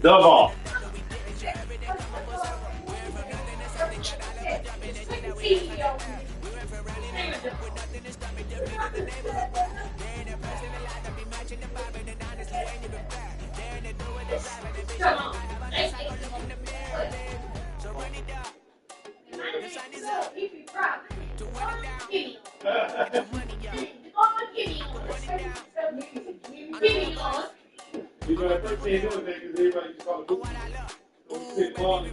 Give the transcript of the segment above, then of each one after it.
Double. You know, the first thing you do is because everybody just call it booty. Sit long.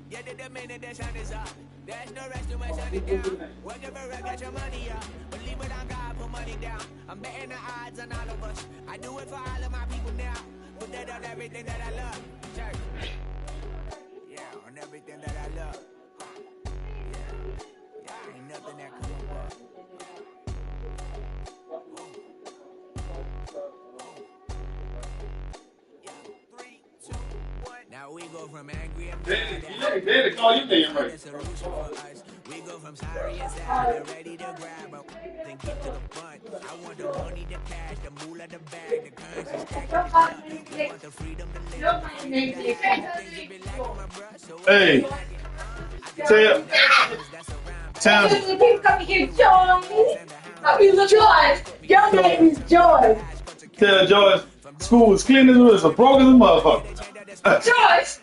Yeah, the minute the sun is up, there's no rest to my shutting down. Whatever I got your money up, believe it on God, put money down. I'm betting the odds on all of us. I do it for all of my people now. Put that on everything that I love. Church. Yeah, on everything that I love. Yeah, ain't nothing that come up. Now we go from angry and mad. They call you damn right. We go from sorry and sad to ready to grab up and get to the front. I want the money, the cash, the moolah, the bag, the currency stack. We want the freedom to live. Hey, tell People coming here, Joy. I mean, Joy. Your name is Joy. Tell Joyce, school is clean as well, so broke as a motherfucker. Joyce!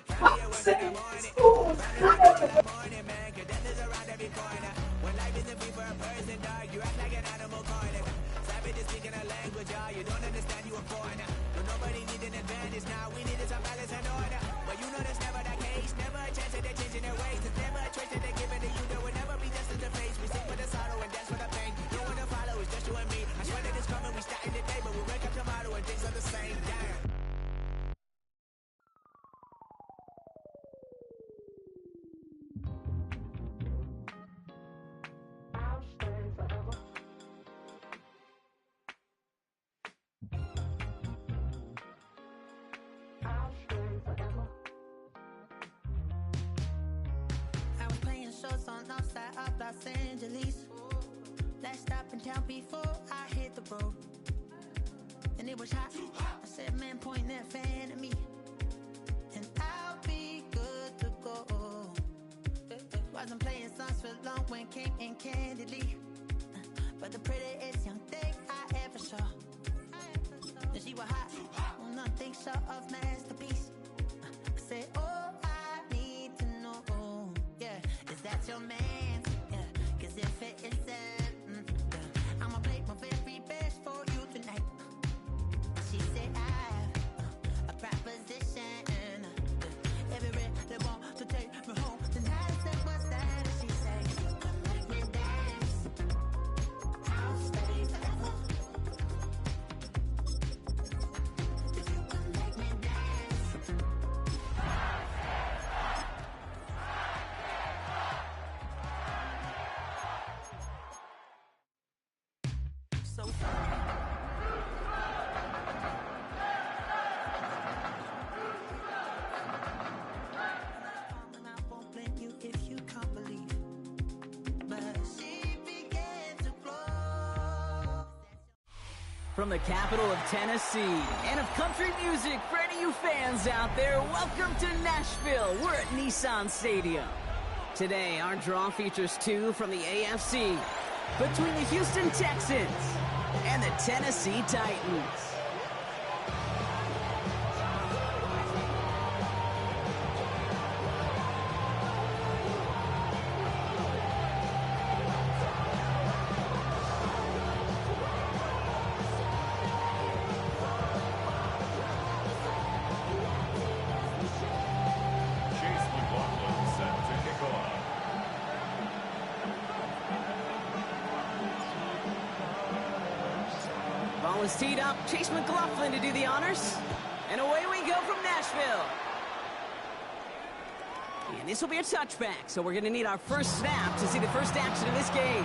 On outside of Los Angeles. Last stop in town before I hit the road. And it was hot. I said, man, point that fan at me. And I'll be good to go. Wasn't playing songs for long when came in candidly. But the prettiest young thing I ever saw. And she was hot. On nothing short of masterpiece. I said, oh, I need to know. Yeah, is that your man? Yeah, cause if it isn't, I'ma play my very best for you tonight. She said I have a proposition. Every really want to take me home tonight. I said, what's that? She said, let me dance. I'll stay forever. If you can make me dance. So I won't blame you if you can't believe. But she began to glow. From the capital of Tennessee and of country music, for any of you fans out there, welcome to Nashville. We're at Nissan Stadium. Today, our draw features two from the AFC between the Houston Texans and the Tennessee Titans. Chase McLaughlin set to kick off. Ball is teed up. Chase McLaughlin to do the honors. And away we go from Nashville. And this will be a touchback, so we're going to need our first snap to see the first action of this game.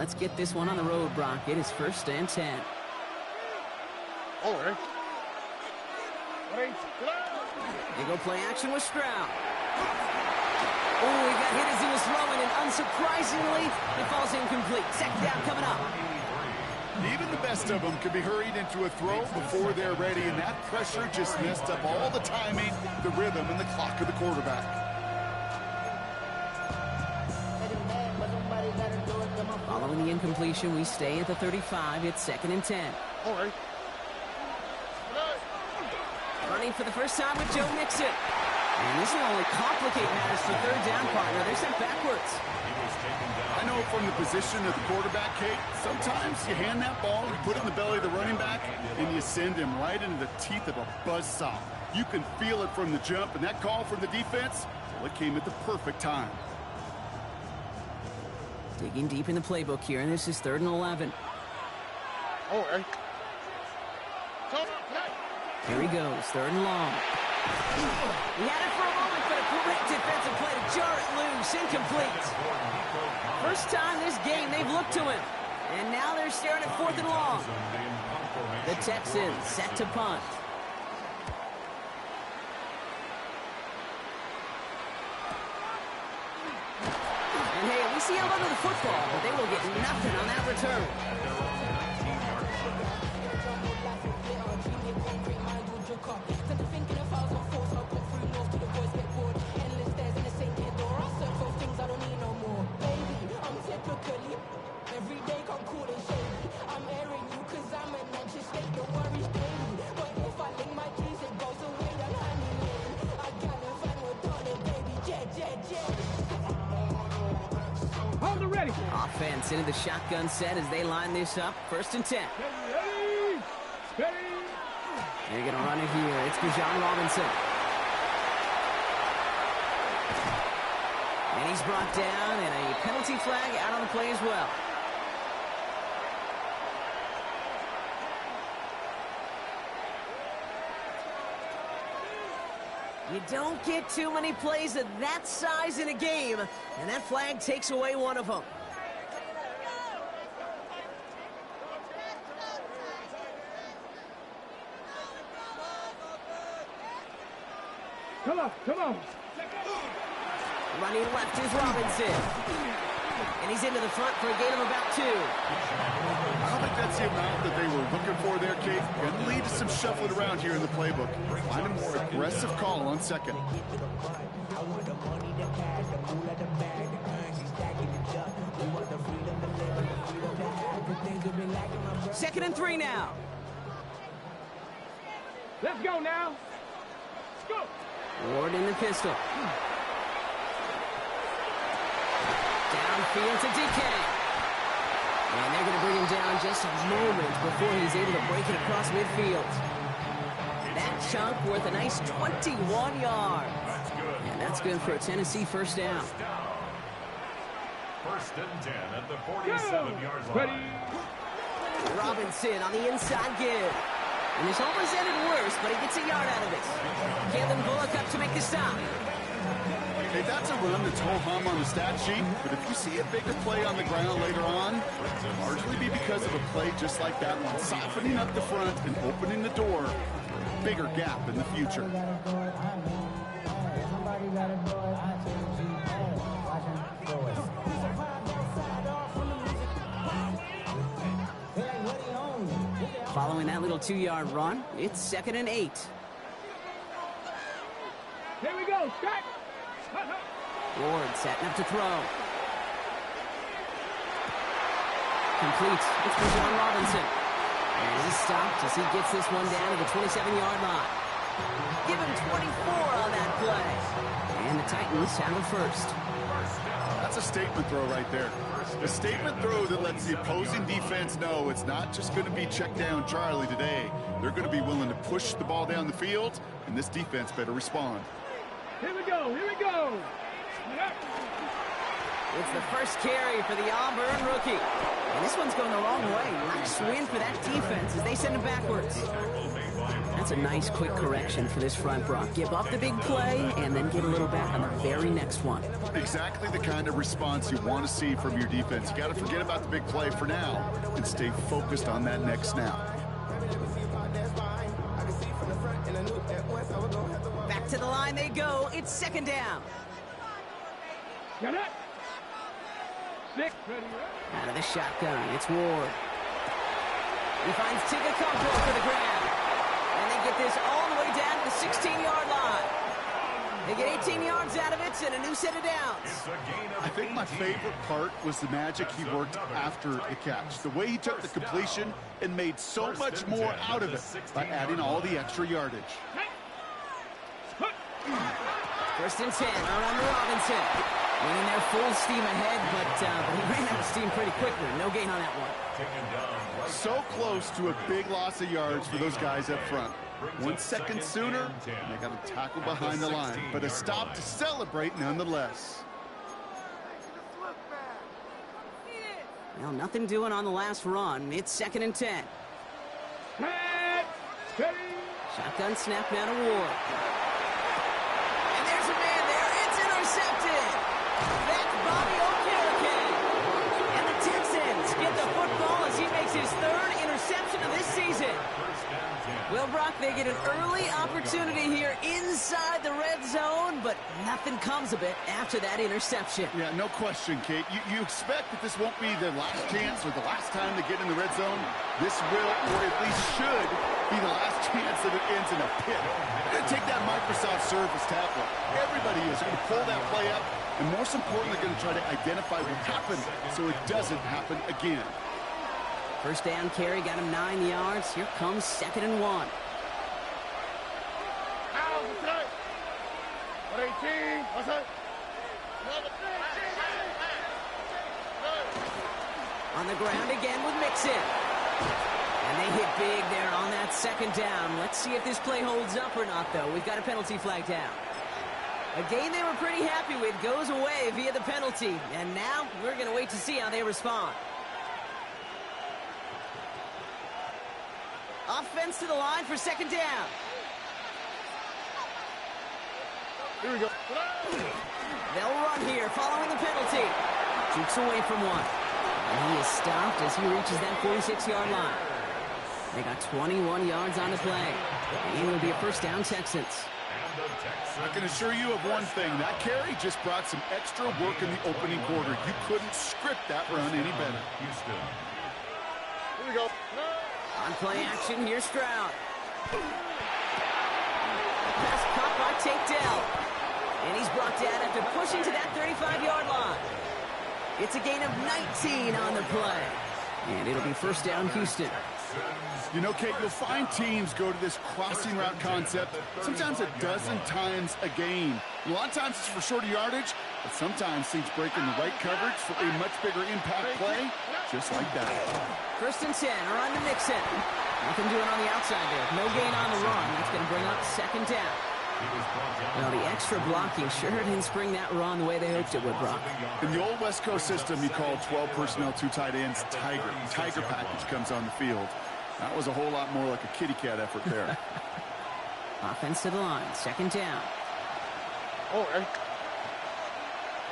Let's get this one on the road, Brock. It is 1st and 10. They go play action with Stroud. Oh, he got hit as he was throwing, and unsurprisingly, it falls incomplete. Second down coming up. Even the best of them can be hurried into a throw before they're ready, and that pressure just messed up all the timing, the rhythm, and the clock of the quarterback. Following the incompletion, we stay at the 35. It's 2nd and 10. Running for the first time with Joe Mixon. And this will only complicate matters for 3rd down, partner. They're sent backwards. I know from the position of the quarterback, Kate, sometimes you hand that ball, you put it in the belly of the running back, and you send him right into the teeth of a buzzsaw. You can feel it from the jump, and that call from the defense, well, it came at the perfect time. Digging deep in the playbook here, and this is 3rd and 11. Here he goes, 3rd and long. He had it for a moment, but a great defensive play to jar it loose, incomplete. First time this game they've looked to him, and now they're staring at 4th and long. The Texans set to punt. And hey, we see him under the football, but they will get nothing on that return. Offense into the shotgun set as they line this up. 1st and 10. They're going to run it here. It's Bijan Robinson. And he's brought down, and a penalty flag out on the play as well. You don't get too many plays of that size in a game, and that flag takes away one of them. Come on. Running left is Robinson. And he's into the front for a gain of about 2. I don't think that's the amount that they were looking for there, Kate. Going to lead to some shuffling around here in the playbook. Find a more aggressive call on 2nd. 2nd and 3 now. Let's go now. Let's go. Ward in the pistol. Downfield to DK. And they're going to bring him down just a moment before he's able to break it across midfield. That chunk worth a nice 21 yards. And that's good for a Tennessee 1st down. 1st and 10 at the 47-yard line. Robinson on the inside give. And this almost ended worse, but he gets a yard out of it. Caleb Bullock up to make the stop. Hey, that's a run that's ho-hum on the stat sheet, but if you see a bigger play on the ground later on, it'll largely be because of a play just like that one, softening up the front and opening the door for a bigger gap in the future. Following that little 2-yard run, it's 2nd and 8. Here we go, Scott. Ward setting up to throw. Complete. It's Bijan Robinson. And he's stopped as he gets this one down to the 27-yard line. Give him 24 on that play. And the Titans have a 1st. That's a statement throw right there. A statement throw that lets the opposing defense know it's not just going to be check down Charlie today. They're going to be willing to push the ball down the field, and this defense better respond. Here we go. It's the first carry for the Auburn rookie. And this one's going the wrong way. Nice win for that defense as they send him backwards. That's That's a nice, quick correction for this front, Brock. Give up the big play and then get a little back on the very next one. Exactly the kind of response you want to see from your defense. You got to forget about the big play for now and stay focused on that next snap. Back to the line they go. It's second down. Got it. 6. Out of the shotgun, it's Ward. He finds Tigacompo for the grab. And they get this all the way down to the 16-yard line. They get 18 yards out of it and a new set of downs. I think my favorite part was the magic he worked after the catch. The way he took the completion and made so much more out of it by adding all the extra yardage. First and 10, around Robinson. Winning there full steam ahead, but he ran out of steam pretty quickly. No gain on that one. So close to a big loss of yards for those guys up front. 1 second sooner, and they got a tackle behind the line, but a stop to celebrate nonetheless. Well, nothing doing on the last run. It's second and 10. Shotgun snap now to Ward. And there's a man there. It's intercepted. That's Bobby Okereke. And the Texans get the football as he makes his third interception of this season. Well, Brock, they get an early opportunity here inside the red zone, but nothing comes of it after that interception. Yeah, no question, Kate. You expect that this won't be their last chance or the last time they get in the red zone. This will, or at least should, be the last chance that it ends in a pit. They're going to take that Microsoft Surface tablet. Everybody is going to pull that play up, and most importantly, they're going to try to identify what happened so it doesn't happen again. First down carry got him 9 yards. Here comes second and 1. On the ground again with Mixon. And they hit big there on that second down. Let's see if this play holds up or not, though. We've got a penalty flag down. A game they were pretty happy with goes away via the penalty. And now we're going to wait to see how they respond. Offense to the line for second down. Here we go. They'll run here following the penalty. Jukes away from one. And he is stopped as he reaches that 46-yard line. They got 21 yards on the play. And it will be a first down, Texans. I can assure you of one thing. That carry just brought some extra work in the opening quarter. You couldn't script that run any better. Here we go. On play action, here's Stroud. Pass caught by Tate Dell. And he's brought down after pushing to that 35-yard line. It's a gain of 19 on the play. And it'll be first down, Houston. You know, Kate, you'll find teams go to this crossing route concept sometimes a dozen times a game. A lot of times it's for shorter yardage, but sometimes teams break in the right coverage for a much bigger impact play, just like that. First and 10, around to Mixon. Nothing doing on the outside there. No gain on the run. That's going to bring up second down. Well, the extra blocking sure didn't spring that run the way they hoped it would, Brock. In the old West Coast system, you call 12 personnel, 2 tight ends, Tiger. Tiger package comes on the field. That was a whole lot more like a kitty cat effort there. Offense to the line, second down. Oh,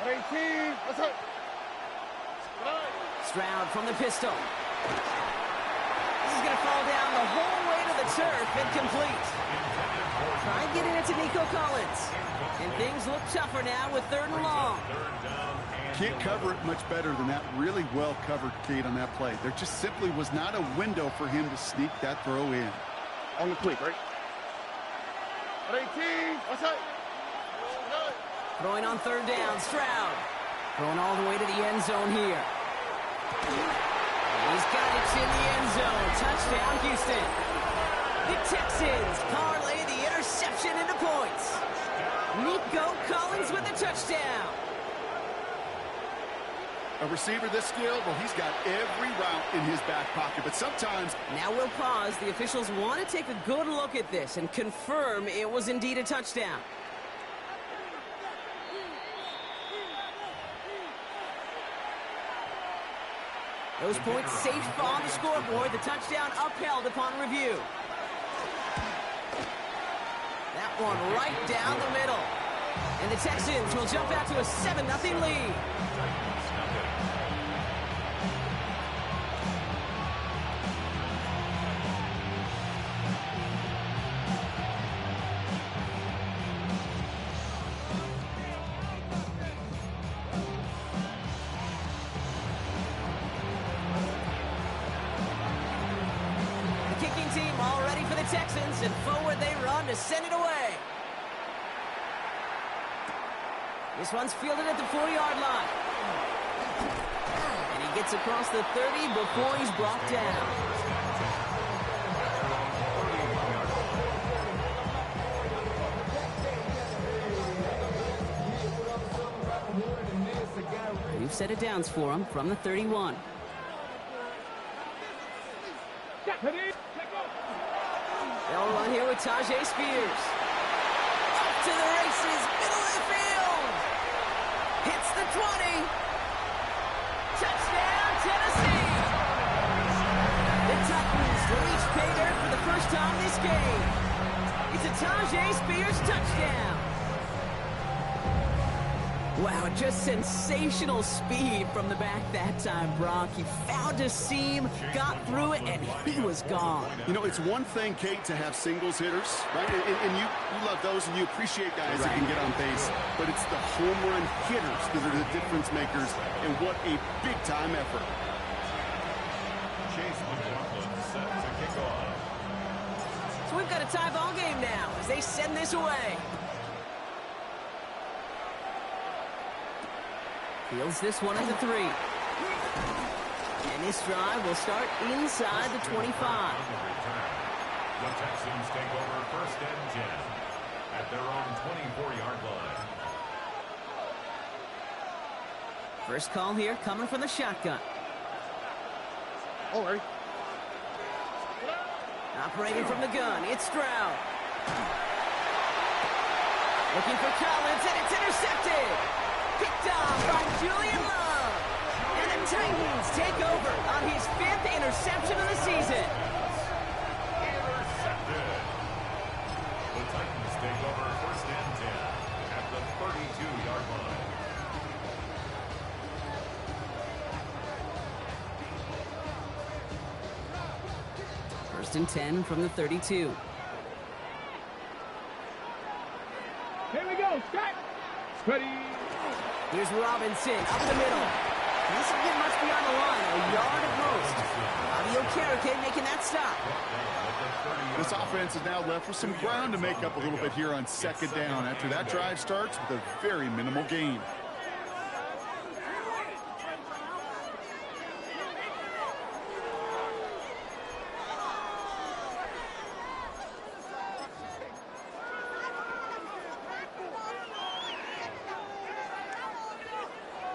18. What's up? Stroud from the pistol. This is going to fall down the whole way to the turf, incomplete. Try getting it to Nico Collins. And things look tougher now with third and long. Can't cover it much better than that. Really well covered, Kate, on that play. There just simply was not a window for him to sneak that throw in. On the quick, right? 18. What's up? Throwing on third down, Stroud. Throwing all the way to the end zone here. He's got it in the end zone. Touchdown, Houston. The Texans parlay the interception into points. Nico Collins with the touchdown. A receiver this skilled, well, he's got every route in his back pocket, but sometimes... Now we'll pause. The officials want to take a good look at this and confirm it was indeed a touchdown. Those points safe on the scoreboard. The touchdown upheld upon review. one right down the middle. And the Texans will jump out to a 7-0 lead. Team all ready for the Texans, and forward they run to send it away. This one's fielded at the 4-yard line. And he gets across the 30 before he's brought down. We've set it downs for him from the 31. They'll run here with Tyjae Spears. Up to the races, middle of the field. Hits the 20. Touchdown, Tennessee. The Titans reach pay dirt for the first time this game. It's a Tyjae Spears touchdown. Wow, just sensational speed from the back that time, Brock. He found a seam, got through it, and he was gone. You know, it's one thing, Kate, to have singles hitters, right? And you love those, and you appreciate guys that can get on base. But it's the home run hitters that are the difference makers, and what a big-time effort. Chase McLaughlin set to kick off. So we've got a tie ball game now as they send this away. Fields this one at the 3. And this drive will start inside the 25. The Texans take over 1st and 10 at their own 24-yard line. First call here coming from the shotgun. All right. Operating from the gun, it's Stroud. Looking for Collins, and it's intercepted. Picked off by Julian Love. And the Titans take over on his 5th interception of the season. Intercepted. The Titans take over 1st and 10 at the 32-yard line. First and 10 from the 32. Here we go, Scott. Ready. Here's Robinson up the middle. This one must be on the line, a yard at most. Bobby Okereke making that stop. This offense is now left with some ground to make up a little bit here on 2nd down after that drive starts with a very minimal gain.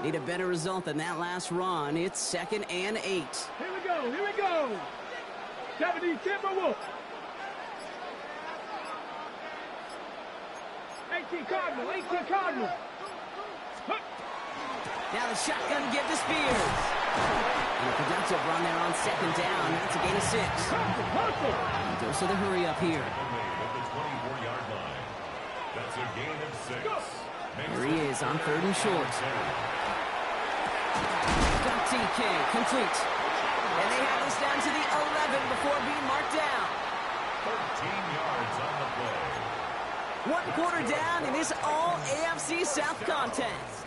Need a better result than that last run. It's 2nd and 8. Here we go, here we go. 70 Timberwolves. 18 Cardinal, 18 Cardinal. Now the shotgun give to Spears. And a productive run there on 2nd down. That's a gain of 6. And goes to the hurry up here. At the 24-yard line. That's a gain of 6. There he is on 3rd and short. Got TK complete. And they have this down to the 11 before being marked down. 13 yards on the play. 1 quarter down in this all AFC South contest.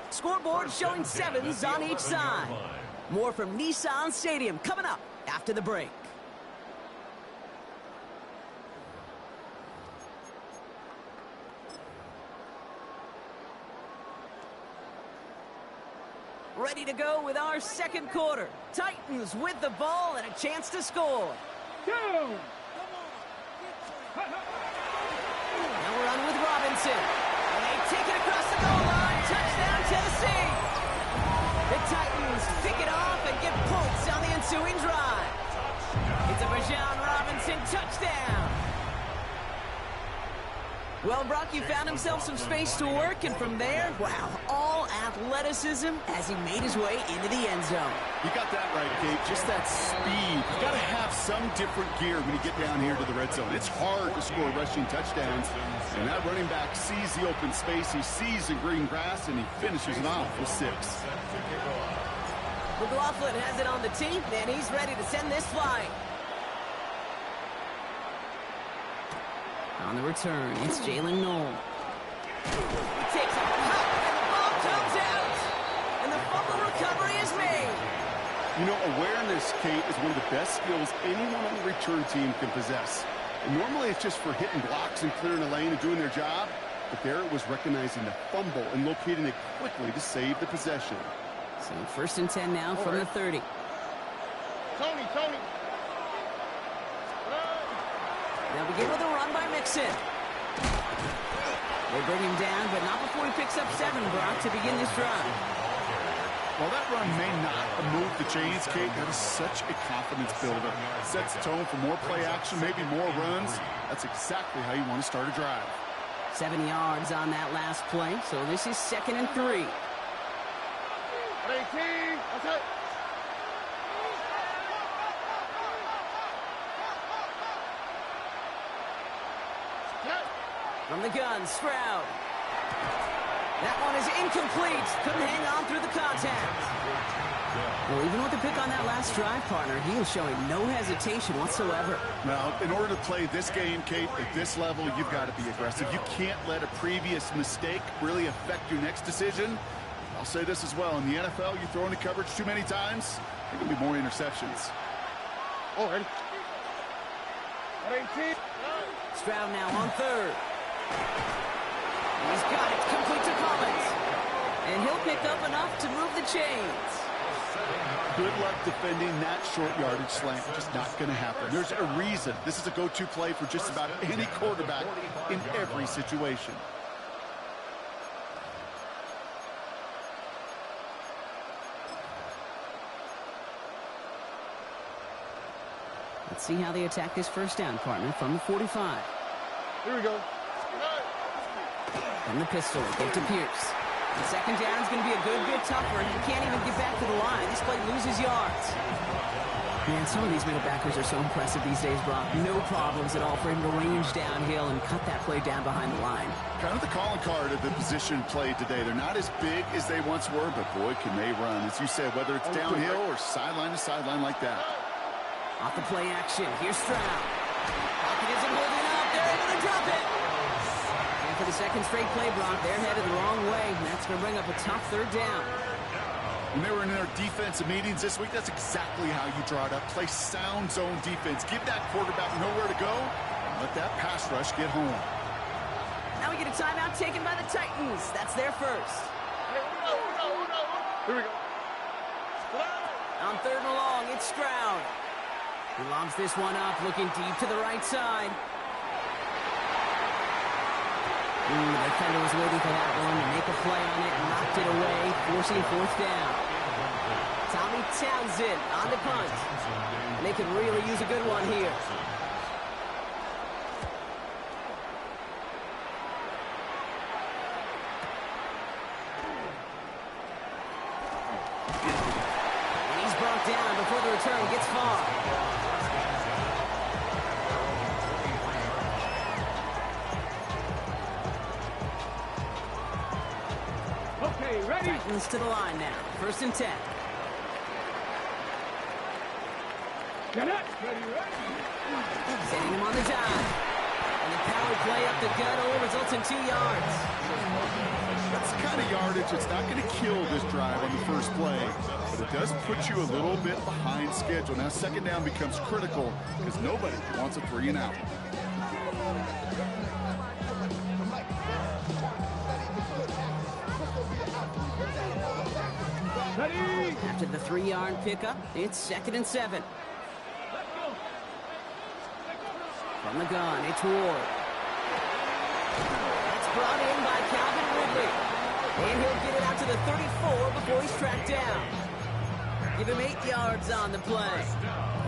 Scoreboard showing 7s on each side. More from Nissan Stadium coming up after the break. Ready to go with our 2nd quarter. Titans with the ball and a chance to score. Go! Now we're on with Robinson. And they take it across the goal line. Touchdown, Tennessee. The Titans pick it off and get points on the ensuing drive. It's a Bijan Robinson touchdown. Well, Brock, he found himself some space to work, and from there, wow, all athleticism as he made his way into the end zone. You got that right, Kate. Just that speed. You've got to have some different gear when you get down here to the red zone. It's hard to score rushing touchdowns, and that running back sees the open space, he sees the green grass, and he finishes it off with 6. McLaughlin has it on the tee, and he's ready to send this flying. On the return, it's Jalen Knoll. He takes a hop, and the ball comes out. And the fumble recovery is made. You know, awareness, Kate, is one of the best skills anyone on the return team can possess. And normally it's just for hitting blocks and clearing a lane and doing their job. But there it was recognizing the fumble and locating it quickly to save the possession. So 1st and 10 now from the 30. Tony. They'll begin with a run by Mixon. They bring him down, but not before he picks up 7, Brock, to begin this drive. While that run may not move the chains, Kate, that is such a confidence builder. Sets the tone for more play action, maybe more runs. That's exactly how you want to start a drive. 7 yards on that last play, so this is 2nd and 3. 18. That's it. From the gun, Stroud. That one is incomplete. Couldn't hang on through the contact. Well, even with the pick on that last drive, partner, he is showing no hesitation whatsoever. Now, in order to play this game, Kate, at this level, you've got to be aggressive. You can't let a previous mistake really affect your next decision. I'll say this as well. In the NFL, you throw into coverage too many times, there can be more interceptions. Oh, ready. 18. Stroud now on 3rd. He's got it, complete to Collins. And he'll pick up enough to move the chains. Good luck defending that short yardage slant. Just not going to happen. There's a reason. This is a go-to play for just about any quarterback in every situation. Let's see how they attack this 1st down, partner, from the 45. Here we go. From the pistol, give to Pierce. The 2nd down is going to be a good bit tougher. He can't even get back to the line. This play loses yards. Man, some of these middle backers are so impressive these days, Brock. No problems at all for him to range downhill and cut that play down behind the line. Kind of the calling card of the position played today. They're not as big as they once were, but boy, can they run. As you said, whether it's downhill or sideline to sideline like that. Off the play action, here's Stroud. Pocket isn't holding up. They're able to drop it. And for the 2nd straight play, Brock, they're headed the wrong way. And that's going to bring up a tough 3rd down. When they were in their defensive meetings this week, that's exactly how you draw it up. Play sound zone defense. Give that quarterback nowhere to go. And let that pass rush get home. Now we get a timeout taken by the Titans. That's their 1st. Here we go. On 3rd and long, it's Stroud. He lobs this one up, looking deep to the right side. The defender was waiting for that one to make a play on it, knocked it away, forcing 4th down. Tommy Townsend on the punt. And they could really use a good one here. And he's brought down before the return gets far. Ready? Titans to the line now. 1st and 10. Get it. Ready. Sending him on the dive. And the power play up the gut only results in 2 yards. That's the kind of yardage that's not going to kill this drive on the 1st play, but it does put you a little bit behind schedule. Now 2nd down becomes critical because nobody wants a 3 and out. After the 3-yard pickup, it's 2nd and 7. From the gun, it's Ward. It's brought in by Calvin Ridley. And he'll get it out to the 34 before he's tracked down. Give him 8 yards on the play.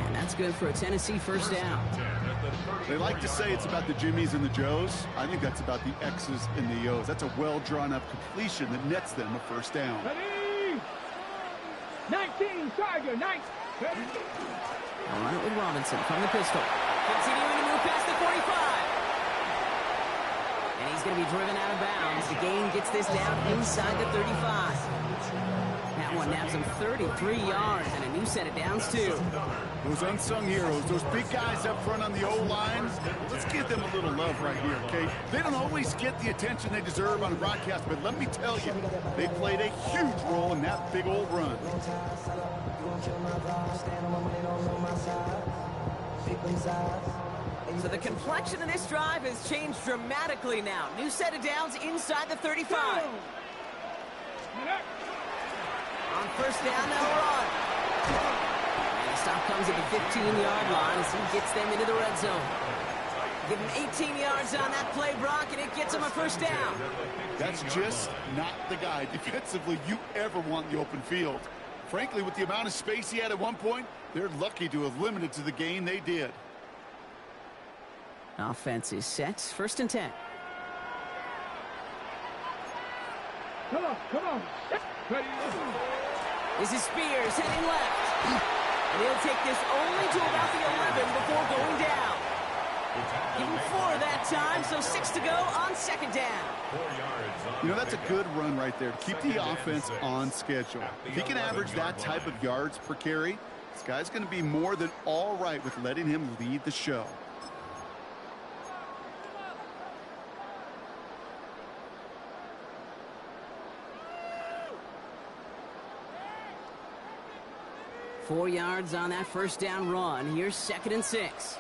And that's good for a Tennessee 1st down. They like to say it's about the Jimmies and the Joes. I think that's about the X's and the O's. That's a well-drawn-up completion that nets them a first down. Ready? 19, Tiger, 19. All right, with Robinson from the pistol. Continuing to move past the 45. And he's going to be driven out of bounds. The gain gets this down inside the 35. That one nabs him 33 yards and a new set of downs, too. Those unsung heroes, those big guys up front on the O-line, let's give them a little love right here, okay? They don't always get the attention they deserve on the broadcast, but let me tell you, they played a huge role in that big old run. So the complexion of this drive has changed dramatically now. New set of downs inside the 35. On first down, they'll run. And the stop comes at the 15-yard line as he gets them into the red zone. Give him 18 yards on that play, Brock, and it gets him a first down. That's just not the guy defensively you ever want in the open field. Frankly, with the amount of space he had at one point, they're lucky to have limited to the gain they did. Offense is set. First and 10. Come on. Ready? This is Spears heading left. And he'll take this only to about the 11 before going down. Give him 4 that time, so 6 to go on second down. You know, that's a good run right there to keep the offense on schedule. If he can average that type of yards per carry, this guy's going to be more than all right with letting him lead the show. Four yards on that first down run. Here's second and 6.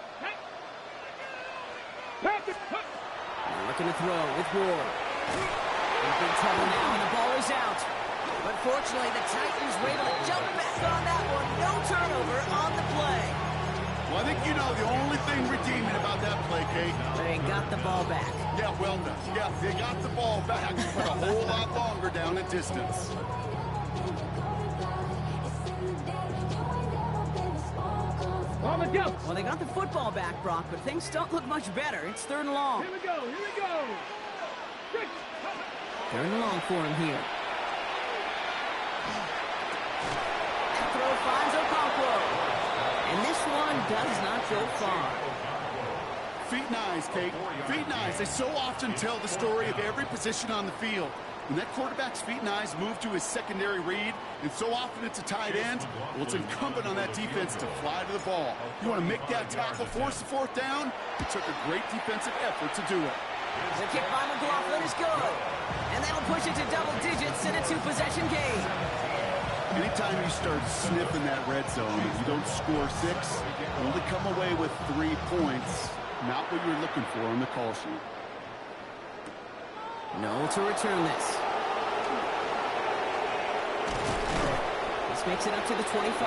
Looking to throw with Ward. In big trouble now, and the ball is out. But fortunately, the Titans were able to jump back on that one. No turnover on the play. Well, I think you know the only thing redeeming about that play, Kate. They got the ball back. Yeah, well done. Yeah, they got the ball back, but a whole lot longer down in distance. Well, they got the football back, Brock, but things don't look much better. It's third and long. Here we go. Third and long for him here. That throw finds Okonkwo. And this one does not go far. Feet and eyes, Kate. Feet and eyes. They so often tell the story of every position on the field. When that quarterback's feet and eyes move to his secondary read, and so often it's a tight end, well, it's incumbent on that defense to fly to the ball. You want to make that tackle, force the fourth down? It took a great defensive effort to do it. The kick by McLaughlin is good. And that'll push it to double digits in a 2-possession game. Anytime you start sniffing that red zone and you don't score 6, you only come away with 3 points. Not what you're looking for on the call sheet. No to return this. This makes it up to the 25.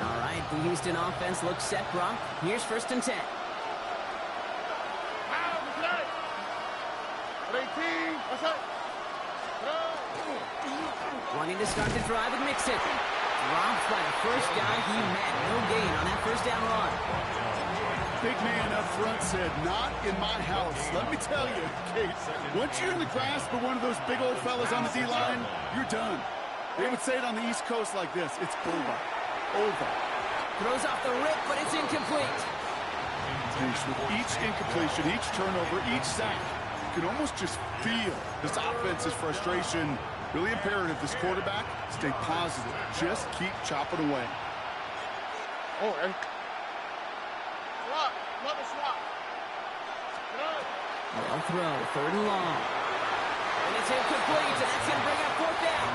All right, the Houston offense looks set, Brock. Here's first and 10. Wanting to start the drive with Mixon. Dropped by the first guy he met. No gain on that first down run. Big man up front said, not in my house. Let me tell you, Kate, once you're in the grasp of one of those big old fellas on the D-line, you're done. They would say it on the East Coast like this. It's over. Over. Throws off the rip, but it's incomplete. With each incompletion, each turnover, each sack, you can almost just feel this offense's frustration. Really imperative, this quarterback, stay positive. Just keep chopping away. Well throw, third and long. And it's incomplete, and that's going to bring up fourth down.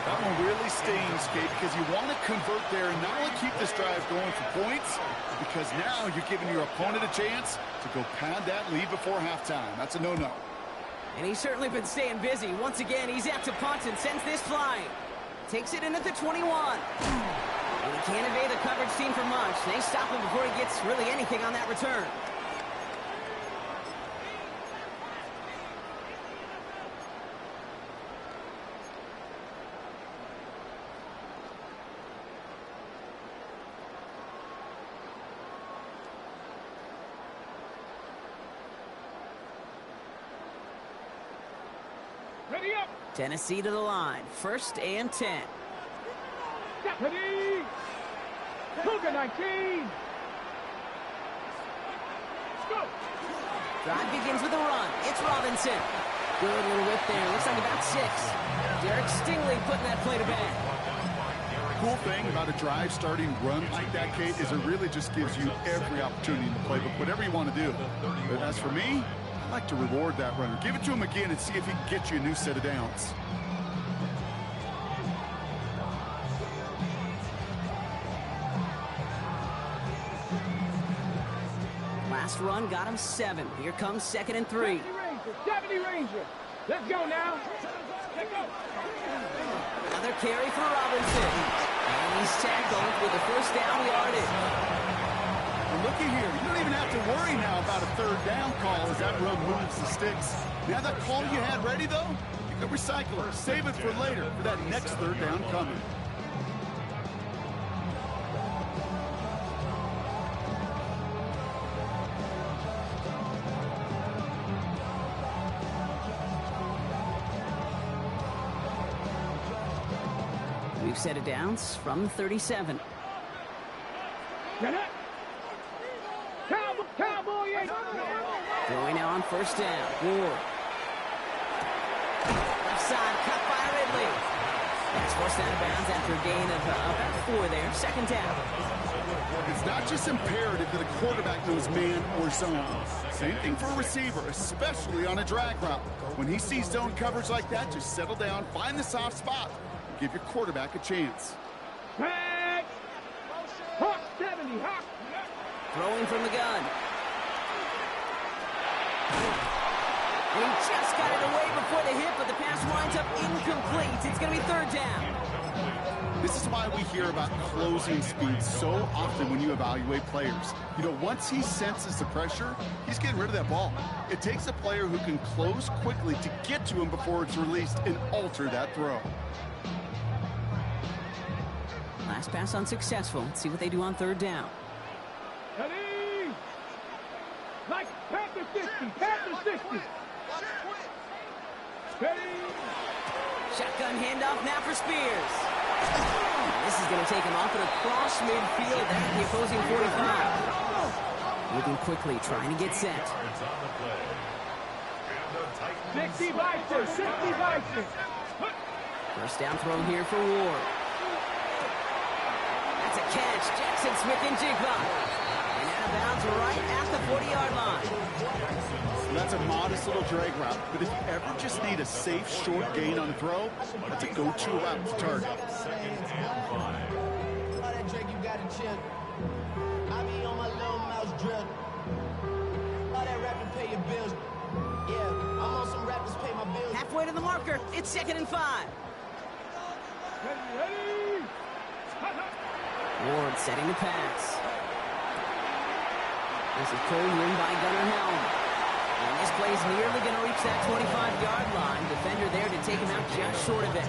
That one really stings, Kate, because you want to convert there and not only keep this drive going for points, because now you're giving your opponent a chance to go pad that lead before halftime. That's a no-no. And he's certainly been staying busy. Once again, he's out to punt and sends this flying. Takes it in at the 21. And he can't evade the coverage team for much. They stop him before he gets really anything on that return. Tennessee to the line. 1st and 10. Cougar 19. Drive begins with a run. It's Robinson. Good little whip there. Looks like about 6. Derek Stingley putting that play to bed. Cool thing about a drive starting run like that, Kate, is it really just gives you every opportunity in the playbook, whatever you want to do. But as for me, I like to reward that runner. Give it to him again and see if he can get you a new set of downs. Last run got him 7. Here comes 2nd and 3. 70 Ranger. Let's go now. Another carry for Robinson. And he's tackled with the 1st down yardage. And looky here, you don't even have to worry now about a 3rd down call as that run moves the sticks. Now that call you had ready, though, you can recycle it. Save it for later for that next 3rd down coming. We've set it downs from the 37. Throwing now on 1st down. Ward. Left side, cut by Ridley. That's forced out of bounds after a gain of about 4 there. 2nd down. It's not just imperative that a quarterback knows man or zone. Same thing for a receiver, especially on a drag route. When he sees zone coverage like that, just settle down, find the soft spot. Give your quarterback a chance. Hawk 70, Hawk. Throwing from the gun. He just got it away before the hit, but the pass winds up incomplete. It's going to be 3rd down. This is why we hear about closing speed so often when you evaluate players. You know, once he senses the pressure, he's getting rid of that ball. It takes a player who can close quickly to get to him before it's released and alter that throw. Last pass unsuccessful. Let's see what they do on 3rd down. Ready? Like Panther 60, Panther 60. Ready? Shotgun handoff now for Spears. This is going to take him off and across midfield at the opposing 45. Moving quickly, trying to get set. 60 Bison, 60 Bison. 1st down throw here for Ward. That's a catch. Jackson Smith-Njigba. And out of bounds right at the 40-yard line. That's a modest little drag route, but if you ever just need a safe, short gain on a throw, that's a go-to route to target. All that Drake, you gotta chill. I be on my little mouse drill. All that rapping, pay your bills. Yeah, I'm on some rappers, pay my bills. Halfway to the marker. It's 2nd and 5. Ready? Ward setting the pass. This is pulled in by Gunnar Helm. And this play is nearly going to reach that 25-yard line. Defender there to take him out just short of it.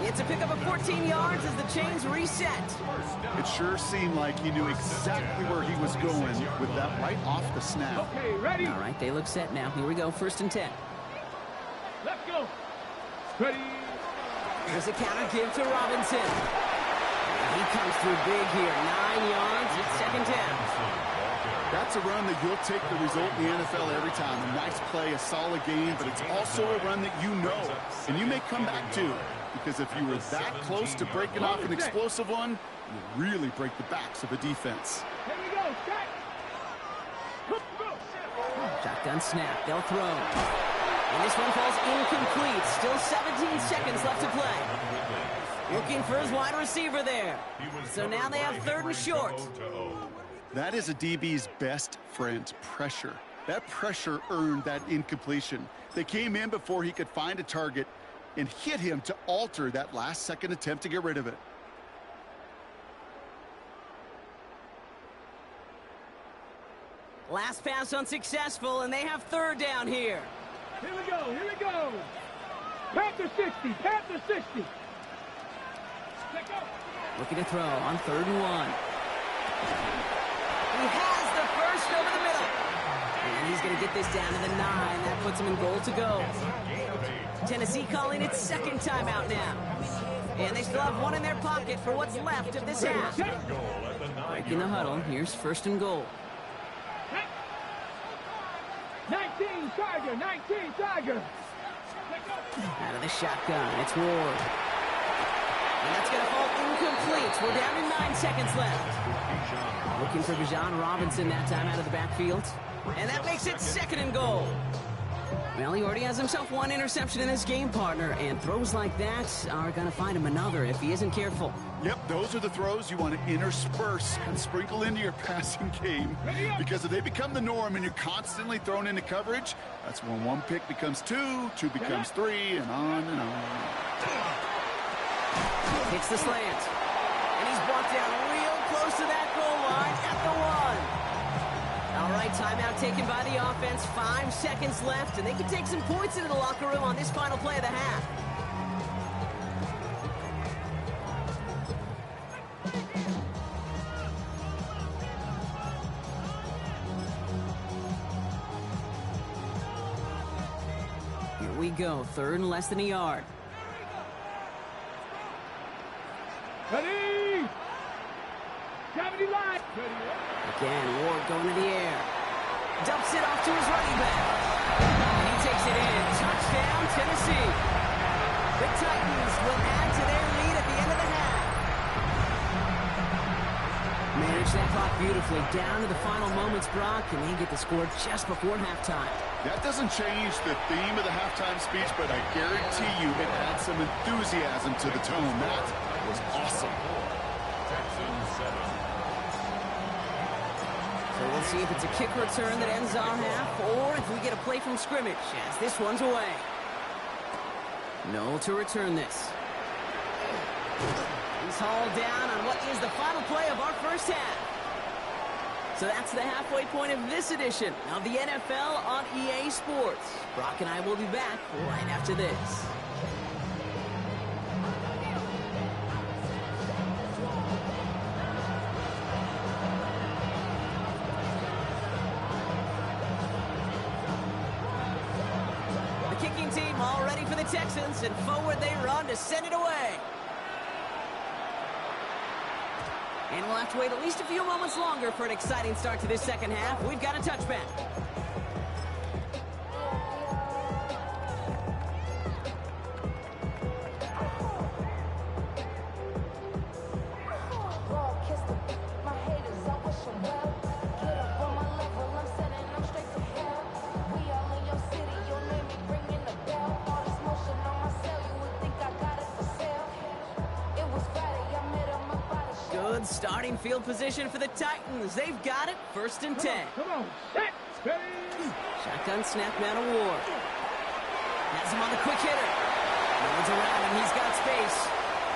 It's a pickup of 14 yards as the chains reset. It sure seemed like he knew exactly where he was going with that right off the snap. Okay, ready? All right, they look set now. Here we go, 1st and 10. Let's go. Ready? There's a counter give to Robinson. And he comes through big here. 9 yards. It's 2nd down. That's a run that you'll take the result in the NFL every time. A nice play, a solid game, but it's also a run that you know, and you may come back to. Because if you were that close to breaking off an explosive one, you really break the backs of a defense. Here we go, Shotgun snap. They'll throw. And this one falls incomplete. Still 17 seconds left to play. Looking for his wide receiver there. So now they have 3rd and short. That is a DB's best friend, pressure. That pressure earned that incompletion. They came in before he could find a target and hit him to alter that last-second attempt to get rid of it. Last pass unsuccessful, and they have 3rd down here. Here we go, here we go. Panther 60, Panther 60. Let's go. Looking to throw on 3rd and 1. He has the first over the middle. And he's going to get this down to the 9. That puts him in goal to go. Tennessee calling its second timeout now. And they still have one in their pocket for what's left of this half. Breaking the huddle. Here's first and goal. 19 Tiger, 19 Tiger. Out of the shotgun, it's Ward. And that's going to fall incomplete. We're down to 9 seconds left. Looking for Bijan Robinson that time out of the backfield. And that makes it second and goal. Well, he already has himself one interception in his game, partner, and throws like that are going to find him another if he isn't careful. Yep, those are the throws you want to intersperse and sprinkle into your passing game, because if they become the norm and you're constantly thrown into coverage, that's when one pick becomes 2, 2 becomes 3, and on and on. Hits the slant, and he's brought down real close to that goal line at the 1. All right, timeout taken by the offense. 5 seconds left, and they can take some points into the locker room on this final play of the half. Here we go, 3rd and less than a yard. Ready! Gravity line! Again, Ward going to the air. Dumps it off to his running back. And he takes it in. Touchdown, Tennessee. The Titans will add to their lead at the end of the half. Manage that clock beautifully. Down to the final moments, Brock, and they get the score just before halftime. That doesn't change the theme of the halftime speech, but I guarantee you it adds some enthusiasm to the tone. That was awesome. So we'll see if it's a kick return that ends our half, or if we get a play from scrimmage, as this one's away. No to return this. He's hauled down on what is the final play of our first half. So that's the halfway point of this edition of the NFL on EA Sports. Brock and I will be back right after this. Kicking team all ready for the Texans, and forward they run to send it away. And we'll have to wait at least a few moments longer for an exciting start to this second half. We've got a touchback. Good starting field position for the Titans. They've got it, 1st and 10. Come on, set, ready. Shotgun snap now to Ward. Has him on the quick hitter. Ward's around him, he's got space.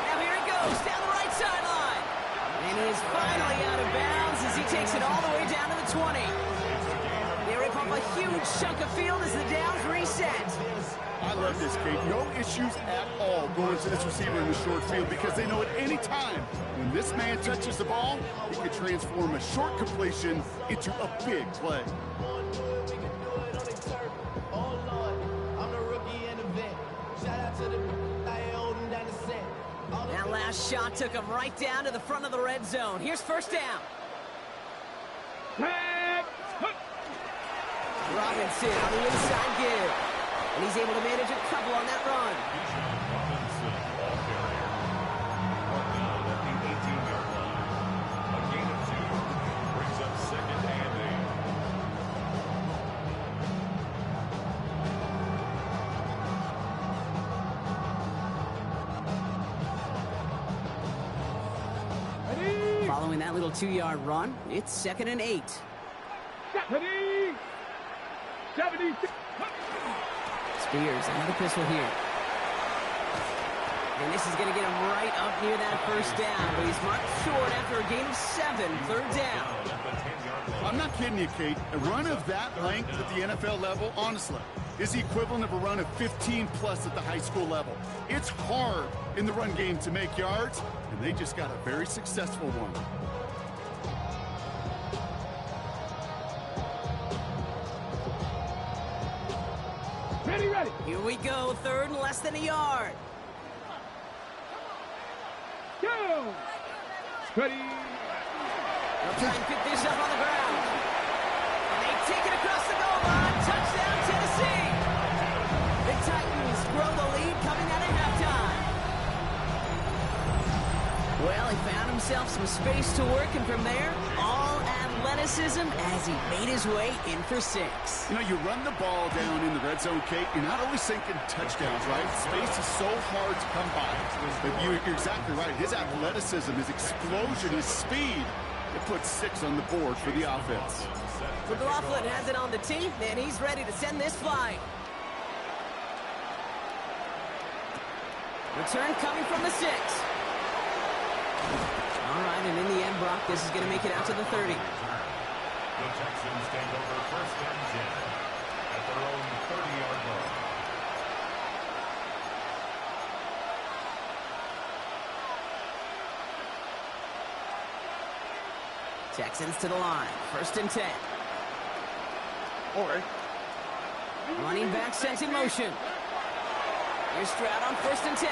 Now here he goes, down the right sideline. And he is finally out of bounds as he takes it all the way down to the 20. They rip off a huge chunk of field as the downs reset. I love this, Kate. No issues at all going to this receiver in the short field, because they know at any time when this man touches the ball, he can transform a short completion into a big play. That last shot took him right down to the front of the red zone. Here's first down. Robinson on the inside give. And he's able to manage a couple on that run. Robinson, ball carrier. Brought down at the 18-yard line. A gain of 2 brings up 2nd and 8. Following that little 2-yard run, it's 2nd and 8. 76. Spears, another pistol here. And this is going to get him right up near that first down. But he's marked short after a gain of 7, 3rd down. I'm not kidding you, Kate. A run of that length at the NFL level, honestly, is the equivalent of a run of 15-plus at the high school level. It's hard in the run game to make yards, and they just got a very successful one. Here we go, third and less than a yard. Go! Ready. They'll try and pick this up on the ground. And they take it across the goal line. Touchdown, Tennessee. The Titans grow the lead coming out of halftime. Well, he found himself some space to work, and from there, all athleticism as he made his way in for 6. You know, you run the ball down in the red zone, Kate, you're not always thinking touchdowns, right? Space is so hard to come by. But you're exactly right. His athleticism, his explosion, his speed, it puts 6 on the board for the offense. McLaughlin has it on the tee, and he's ready to send this flying. Return coming from the 6. All right, and in the end, Brock, this is going to make it out to the 30. The Texans take over first and 10 at their own 30-yard line. Texans to the line, first and 10. All right. Running back sent in motion. Here's Stroud on first and 10.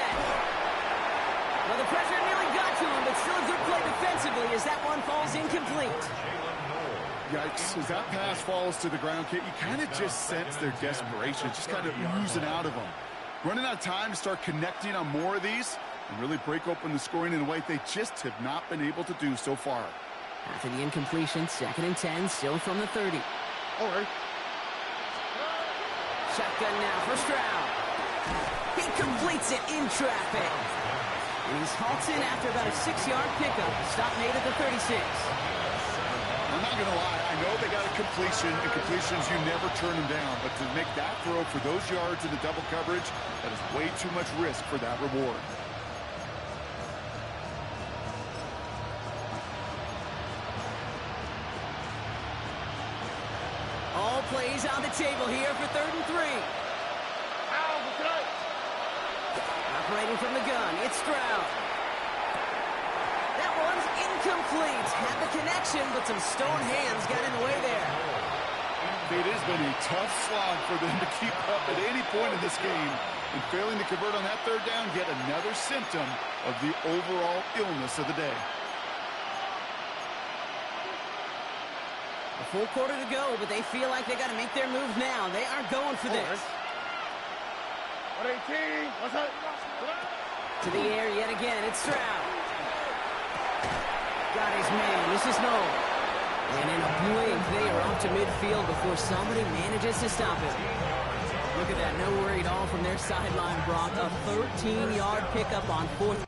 Well, the pressure nearly got to him, but still a good play defensively as that one falls incomplete. Yikes, as that pass falls to the ground, Kate, you kind of just sense their desperation, just kind of oozing out of them. Running out of time to start connecting on more of these and really break open the scoring in a way they just have not been able to do so far. After the incompletion, second and 10, still from the 30. All right. Shotgun now for Stroud. He completes it in traffic. And he's halted after about a 6-yard pickup. Stop made at the 36. I'm not going to lie, I know they got a completion, and completions, you never turn them down. But to make that throw for those yards in the double coverage, that is way too much risk for that reward. All plays on the table here for third and 3. Operating from the gun, it's Stroud. That one's incomplete. Had the connection, but some stone hands got in the way there. It has been a tough slog for them to keep up at any point in this game. And failing to convert on that third down, yet another symptom of the overall illness of the day. A full quarter to go, but they feel like they got to make their move now. They are going for this. 118. What's up? To the air yet again, it's Stroud. Got his man, this is Noel. And in a blink, they are off to midfield before somebody manages to stop him. Look at that, no worry at all from their sideline, Brock. A 13-yard pickup on fourth.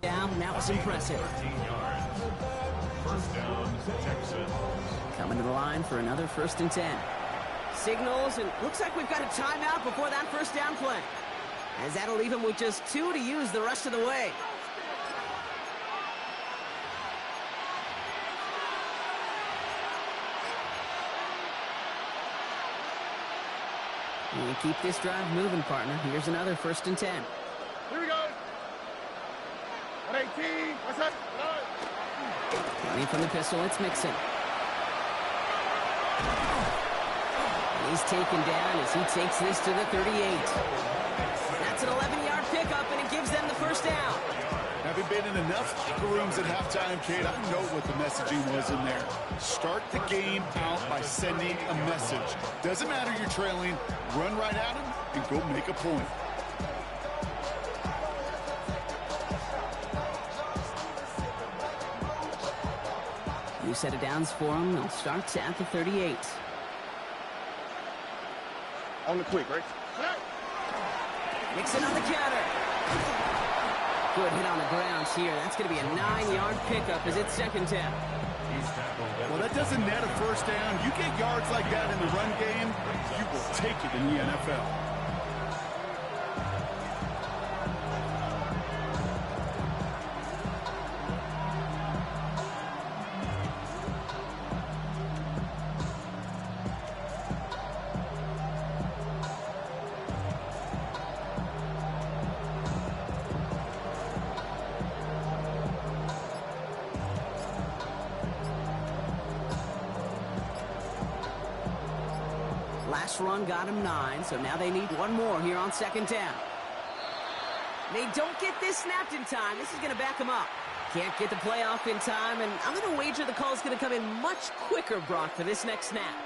Down, that was impressive. 13 yards. First down, Texans. Coming to the line for another first and 10. Signals, and looks like we've got a timeout before that first down play. As that'll leave him with just 2 to use the rest of the way. We keep this drive moving, partner. Here's another first and 10. Here we go. 118. What's up? Running from the pistol, it's Mixon. He's taken down as he takes this to the 38. That's an 11-yard pickup, and it gives them the first down. Having been in enough locker rooms at halftime, Kate, I know what the messaging was in there. Start the game out by sending a message. Doesn't matter you're trailing, run right at them and go make a point. New set of downs for him. They'll start at the 38. On the quick, right? Mixon on the counter. Good hit on the grounds here. That's going to be a 9-yard pickup as it's second down. Well, that doesn't net a first down. You get yards like that in the run game, you will take it in the NFL. Last run got him 9, so now they need one more here on second down. They don't get this snapped in time. This is going to back them up. Can't get the play off in time, and I'm going to wager the call is going to come in much quicker, Brock, for this next snap.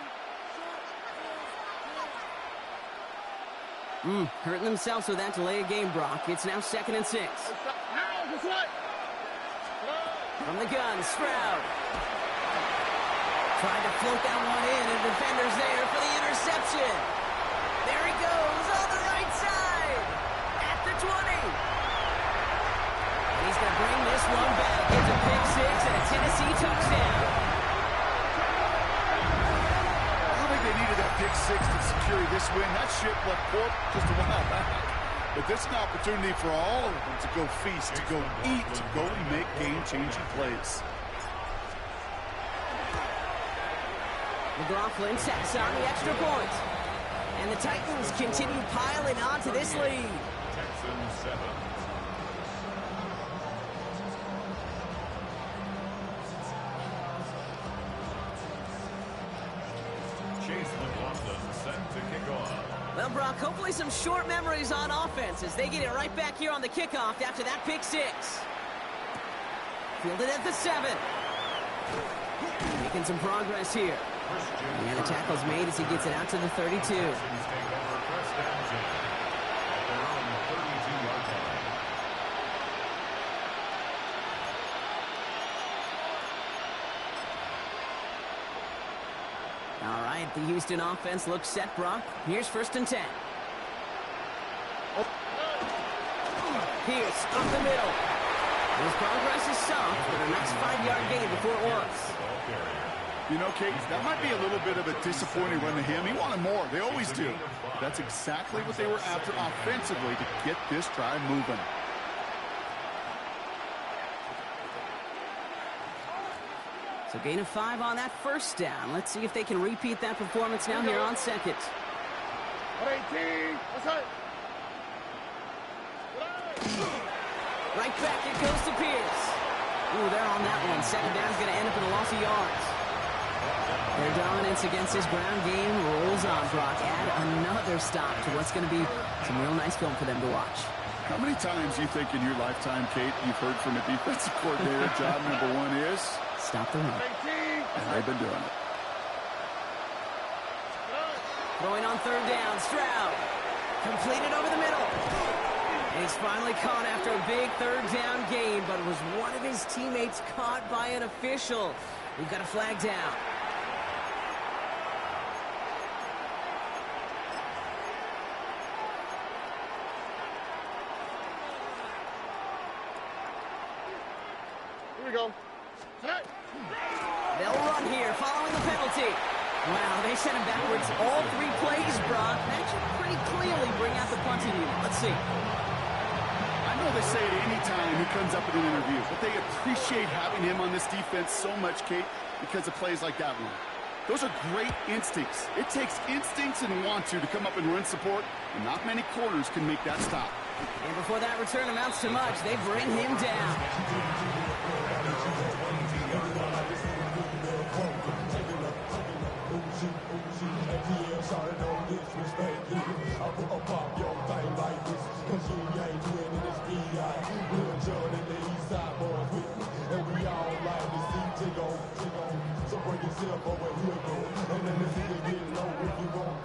Hurting themselves with that delay of game, Brock. It's now 2nd and 6. From the gun, Stroud. Tried to float that one in, and the defender's there for the interception. There he goes on the right side at the 20. And he's going to bring this one back. It's a pick 6 and a Tennessee touchdown. I don't think they needed that pick 6 to secure this win. That ship left port just a while back. But this is an opportunity for all of them to go feast, to go eat, to go and make game-changing plays. McLaughlin tacks on the extra point. And the Titans continue piling on to this lead. Texans 7. Chase McLaughlin set to kick off. Well, Brock, hopefully some short memories on offense as they get it right back here on the kickoff after that pick 6. Fielded at the 7. Making some progress here. And the tackle's made as he gets it out to the 32. All right, the Houston offense looks set, Brock. Here's 1st and 10. Pierce up the middle. His progress is soft, but a nice 5-yard gain before it was. You know, Kate, that might be a little bit of a disappointing run to him. He wanted more. They always do. That's exactly what they were after offensively to get this drive moving. So gain of 5 on that 1st down. Let's see if they can repeat that performance now here on 2nd. Right back it goes to Pierce. Ooh, they're on that one. 2nd down's going to end up in a loss of yards. Their dominance against this ground game rolls on, Brock. Add another stop to what's going to be some real nice film for them to watch. How many times do you think in your lifetime, Kate, you've heard from a defensive coordinator, job number 1 is? Stop the run. And they've been doing it. Throwing on 3rd down, Stroud. Completed over the middle. And he's finally caught after a big 3rd down gain, but was one of his teammates caught by an official. We've got a flag down. Here we go. They'll run here following the penalty. Wow, they sent him backwards all 3 plays, Brock. That should pretty clearly bring out the punting unit. Let's see. I know they say it any time he comes up in an interview, but they appreciate having him on this defense so much, Kate, because of plays like that one. Those are great instincts. It takes instincts and want to come up and run support, and not many corners can make that stop. And before that return amounts to much, they bring him down.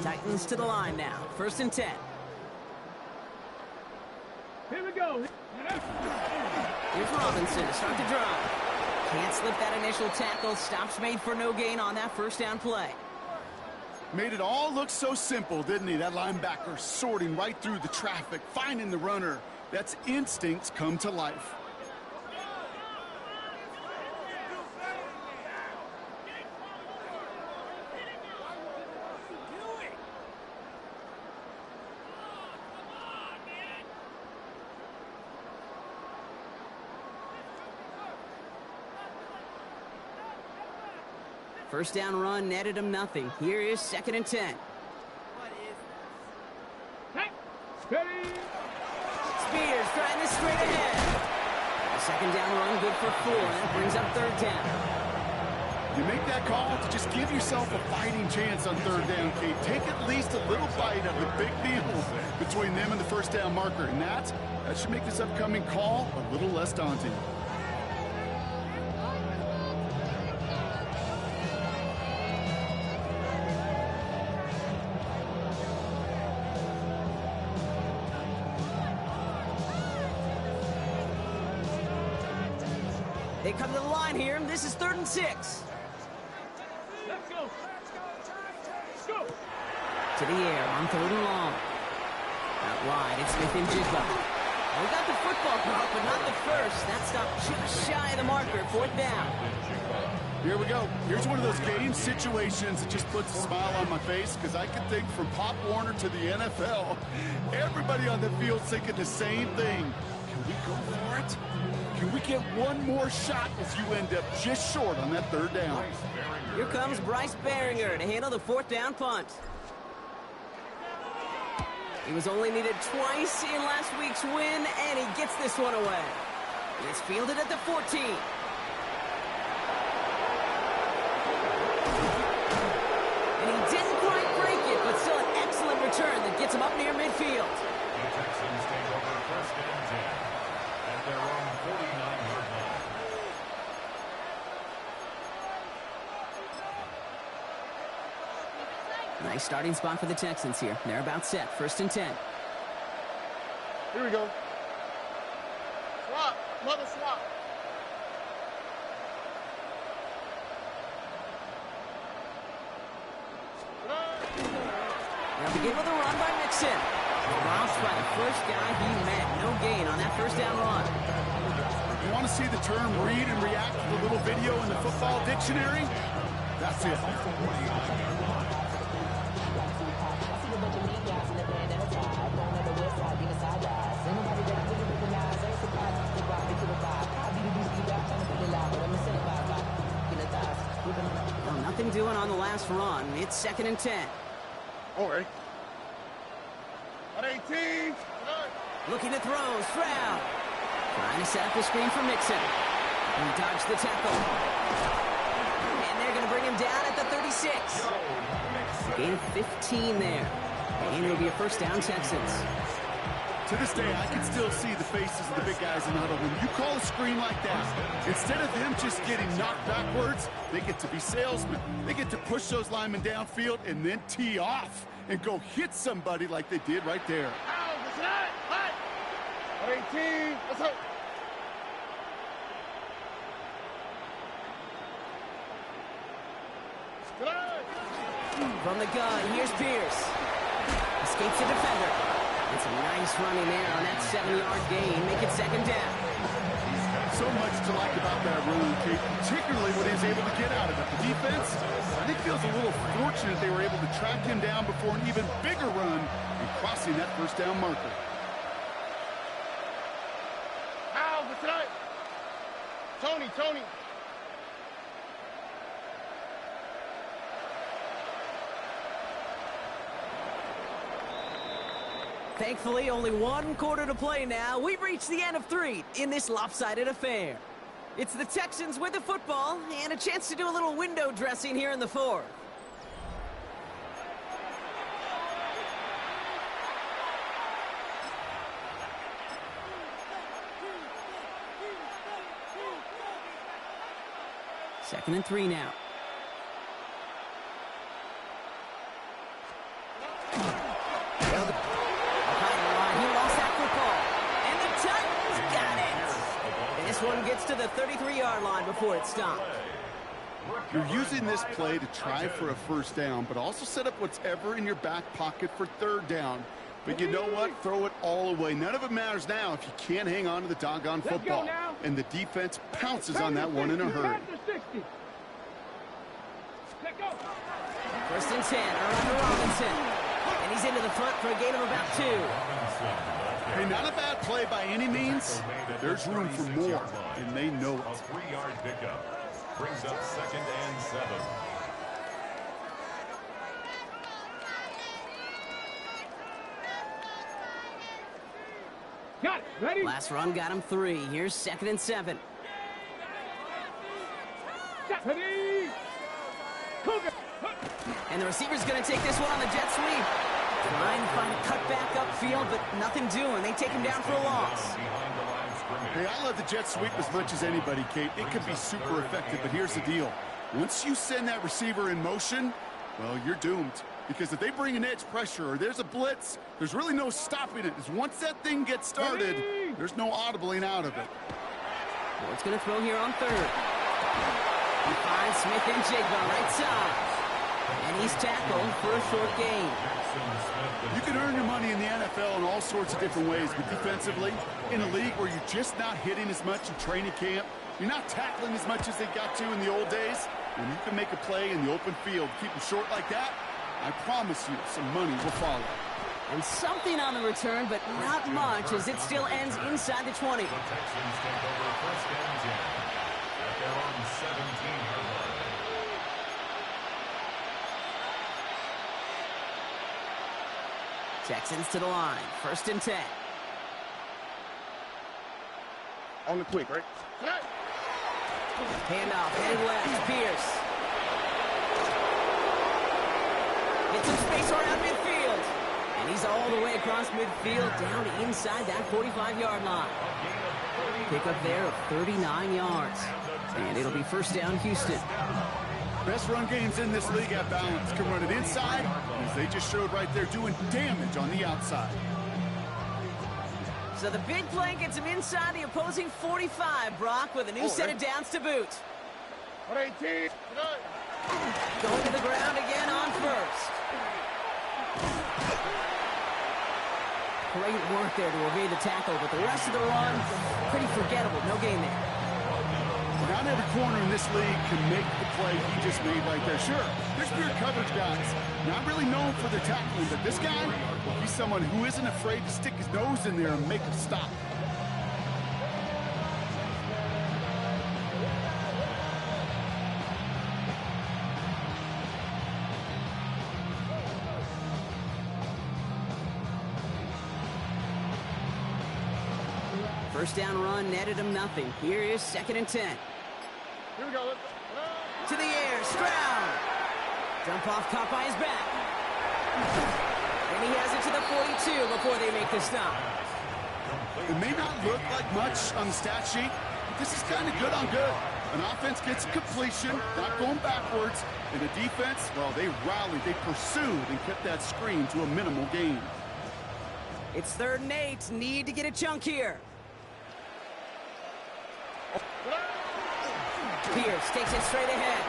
Titans to the line now. 1st and 10. Here we go. Here's Robinson to start the drive. Can't slip that initial tackle. Stops made for no gain on that 1st down play. Made it all look so simple, didn't he? That linebacker sorting right through the traffic, finding the runner, That's instincts come to life. First down run netted him nothing. Here is 2nd and 10. Spears trying this straight ahead. A 2nd down run good for 4, and that brings up 3rd down. You make that call to just give yourself a fighting chance on 3rd down, Kate. Take at least a little bite of the big deal between them and the first down marker, and that should make this upcoming call a little less daunting. They come to the line here. This is 3rd and 6. Let's go. Let's go. To the air on 3rd and long. Out wide, it's Smith and Jigba. We got the football caught, but not the first. That stopped just shy of the marker. 4th down. Here we go. Here's one of those game situations that just puts a smile on my face, because I can think from Pop Warner to the NFL, everybody on the field thinking the same thing. Can we go for it? Can we get one more shot as you end up just short on that 3rd down? Here comes Bryce Baringer to handle the 4th down punt. He was only needed twice in last week's win, and he gets this one away. It's fielded at the 14. And he didn't quite break it, but still an excellent return that gets him up near midfield. The Texans take over 1st and 10 at their own 49-yard line. Nice starting spot for the Texans here. They're about set. 1st and 10. Here we go. Swap. Another swap. They'll begin with a run by Mixon. Bounced by the first guy he met. No gain on that 1st down run. You want to see the term read and react to the little video in the football dictionary? That's it. Well, nothing doing on the last run. It's 2nd and 10. All right. At 18. Looking to throw. Stroud. Trying to set up the screen for Mixon. He dodged the tackle. And they're going to bring him down at the 36. Gain of 15 there. And it'll be a 1st down Texans. To this day, I can still see the faces of the big guys in the huddle. When you call a screen like that, instead of them just getting knocked backwards, they get to be salesmen. They get to push those linemen downfield and then tee off and go hit somebody like they did right there. At 18. Let's go. From the gun, here's Pierce. Escapes the defender. And some nice running there on that 7-yard gain. Make it 2nd down. So much to like about that run, Kate, particularly what he was able to get out of it. The defense, I think, feels a little fortunate they were able to track him down before an even bigger run and crossing that 1st down marker. Tony. Thankfully, only 1 quarter to play now. We've reached the end of 3 in this lopsided affair. It's the Texans with the football and a chance to do a little window dressing here in the 4th. Second and 3 now. He lost that football. And the Titans got it. This one gets to the 33-yard line before it stopped. You're using this play to try for a 1st down, but also set up whatever in your back pocket for 3rd down. But you know what? Throw it all away. None of it matters now if you can't hang on to the doggone football. And the defense pounces on that one in a hurry. First and 10, around Robinson. And he's into the front for a gain of about 2. Hey, not a bad play by any means. There's room for more, and they know it. A 3-yard pickup brings up 2nd and 7. Got it. Ready? Last run got him 3. Here's 2nd and 7. Ready? Cougar. And the receiver's going to take this one on the jet sweep. Trying to find a cutback upfield, but nothing doing. They take him down for a loss. Hey, I love the jet sweep as much as anybody, Kate. It can be super effective, but here's the deal. Once you send that receiver in motion, well, you're doomed. Because if they bring an edge pressure or there's a blitz, there's really no stopping it. Because once that thing gets started, there's no audibling out of it. Ward's going to throw here on 3rd. He finds Smith and Jigba right side. And he's tackled for a short gain. You can earn your money in the NFL in all sorts of different ways, but defensively, in a league where you're just not hitting as much in training camp, you're not tackling as much as they got to in the old days, when you can make a play in the open field, keep them short like that, I promise you some money will follow. And something on the return, but not much, as it still ends inside the 20. The Texans take over 1st and 10 at their own 17-yard line. Texans to the line. 1st and 10. On the quick, right? Handoff, headed left. Pierce. Gets some space around midfield. And he's all the way across midfield, down inside that 45-yard line. Pick up there of 39 yards. And it'll be 1st down, Houston. Best run games in this league at balance. Can run it inside, as they just showed right there, doing damage on the outside. So the big play gets him inside the opposing 45, Brock, with a new set of downs to boot. 18. Going to the ground again on 1st. Great work there to evade the tackle, but the rest of the run, pretty forgettable. No gain there. Not every corner in this league can make the play he just made right there. Sure, there's pure coverage guys, not really known for their tackling, but this guy, well, he's someone who isn't afraid to stick his nose in there and make a stop. First down run netted him nothing. Here is 2nd and 10. Here we go. To the air, Stroud. Jump off caught by his back. And he has it to the 42 before they make the stop. It may not look like much on the stat sheet, but this is kind of good on good. An offense gets a completion, not going backwards, and the defense, well, they rallied, they pursued, and kept that screen to a minimal gain. It's 3rd and 8. Need to get a chunk here. Pierce takes it straight ahead.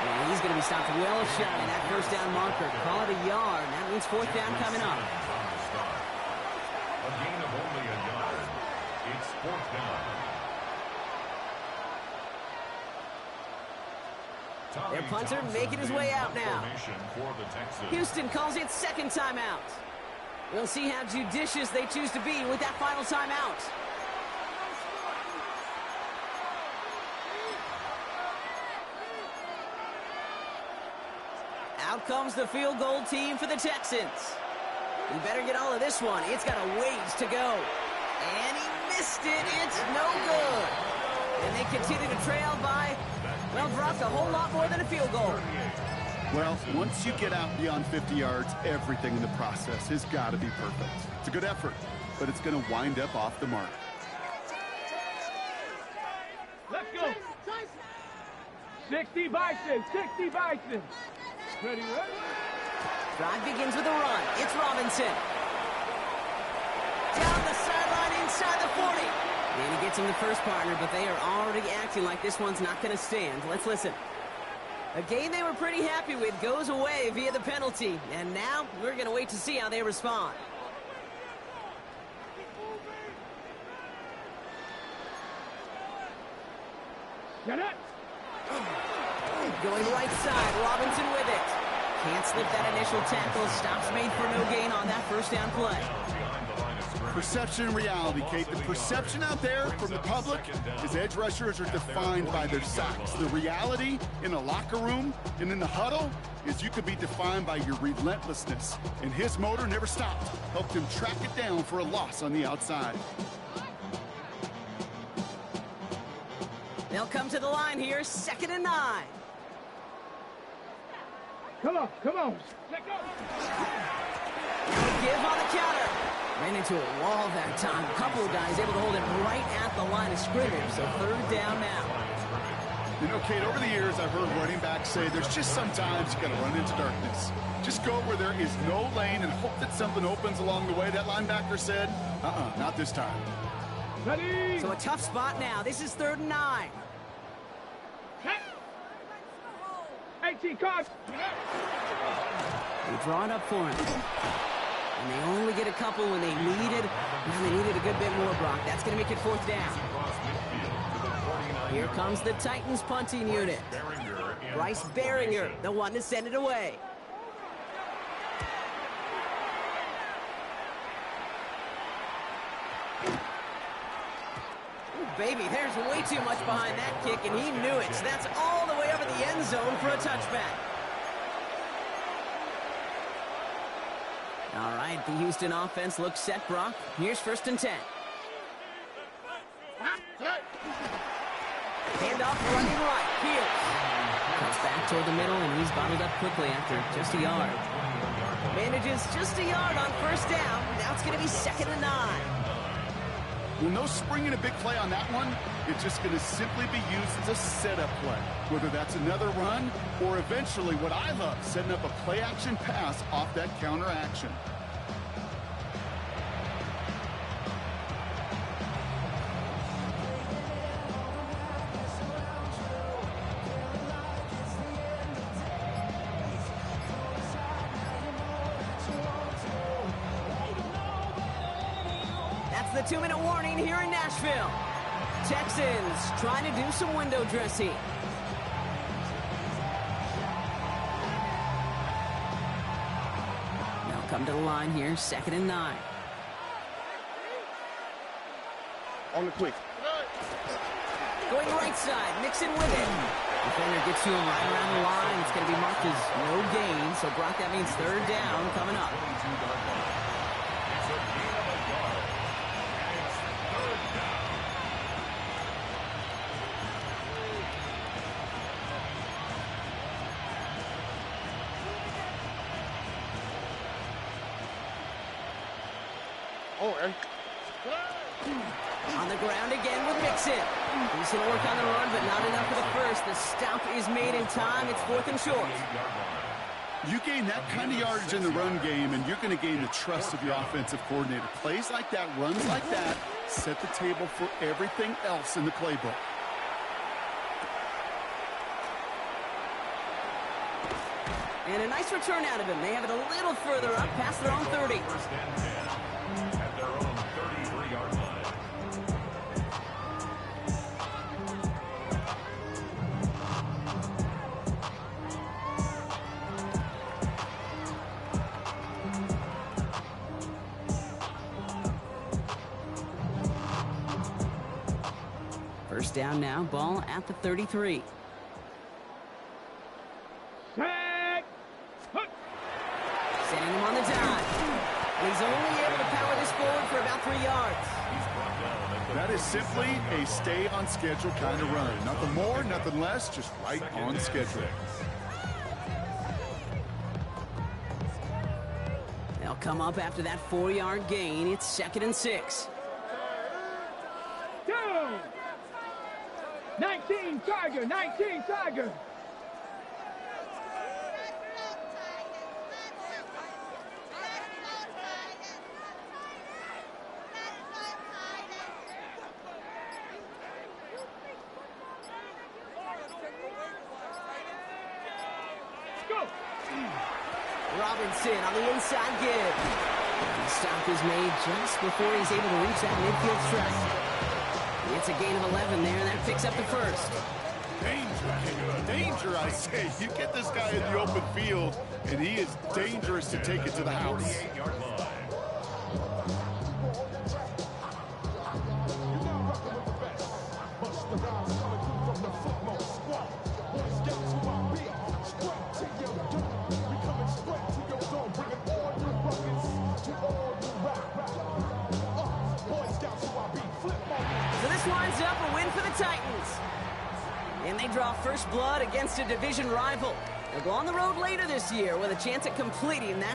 And he's going to be stopped well shy. That 1st down marker. Call it a yard. That means 4th down coming up. A gain of only a yard. It's 4th down. Their punter making his way out now. For the Texans. Houston calls it 2nd timeout. We'll see how judicious they choose to be with that final timeout. Out comes the field goal team for the Texans. He better get all of this one. It's got a ways to go. And he missed it. It's no good. And they continue to trail by, well, Brock, a whole lot more than a field goal. Well, once you get out beyond 50 yards, everything in the process has got to be perfect. It's a good effort, but it's going to wind up off the mark. Let's go. 60 Bison. 60 Bison. Ready, ready? Drive begins with a run. It's Robinson. Down the sideline inside the 40. And he gets him the first partner, but they are already acting like this one's not going to stand. Let's listen. A game they were pretty happy with goes away via the penalty. And now we're going to wait to see how they respond. Get it? Going right side, Robinson with it. Can't slip that initial tackle. Stops made for no gain on that first down play. Perception and reality, Kate. The perception out there from the public is edge rushers are defined by their sacks. The reality in a locker room and in the huddle is you could be defined by your relentlessness. And his motor never stopped. Helped him track it down for a loss on the outside. They'll come to the line here, 2nd and 9. Come on, come on. Let go. Give on the counter. Ran into a wall that time. A couple of guys able to hold him right at the line of scrimmage. So 3rd down now. You know, Kate, over the years, I've heard running backs say there's just sometimes you got to run into darkness. Just go where there is no lane and hope that something opens along the way. That linebacker said, not this time. Ready? So a tough spot now. This is 3rd and 9. 18 cards. They draw it up for him. And they only get a couple when they needed a good bit more, Brock. That's going to make it 4th down. Here comes the Titans punting unit. Bryce Baringer, the one to send it away. Baby, there's way too much behind that kick, and he knew it. So that's all the way over the end zone for a touchback. All right, the Houston offense looks set, Brock. Here's 1st and 10. Handoff running right. Fields cuts back toward the middle, and he's bottled up quickly after just a yard. Manages just a yard on 1st down. Now it's going to be 2nd and 9. Well, no springing a big play on that one. It's just going to simply be used as a setup play. Whether that's another run or eventually what I love, setting up a play-action pass off that counter action. The 2-minute warning here in Nashville. Texans trying to do some window dressing. Now come to the line here, 2nd and 9. On the quick. Going right side, Mixon with it. Defender gets to him right around the line. It's going to be marked as no gain. So, Brock, that means 3rd down coming up. On the ground again with Mixon. Decent work on the run, but not enough for the first. The stop is made in time. It's 4th and short. You gain that kind of yardage in the run game, and you're going to gain the trust of your offensive coordinator. Plays like that, runs like that, set the table for everything else in the playbook. And a nice return out of him. They have it a little further up, past their own 30. At their own 33-yard line. First down now, ball at the 33. Sending him on the dime. And he's only able to power this forward for about 3 yards. That is simply a stay-on-schedule kind of run. Nothing more, nothing less, just right on schedule. They'll come up after that 4-yard gain. It's 2nd and 6. 19 Tiger, 19 Tiger. Robinson on the inside give. The stop is made just before he's able to reach that midfield stretch. It's a gain of 11 there, and that picks up the first. Danger, I say. You get this guy in the open field, and he is dangerous to take it to the house. 48-yard line. So this winds up a win for the Titans. And they draw first blood against a division rival. They'll go on the road later this year with a chance at completing that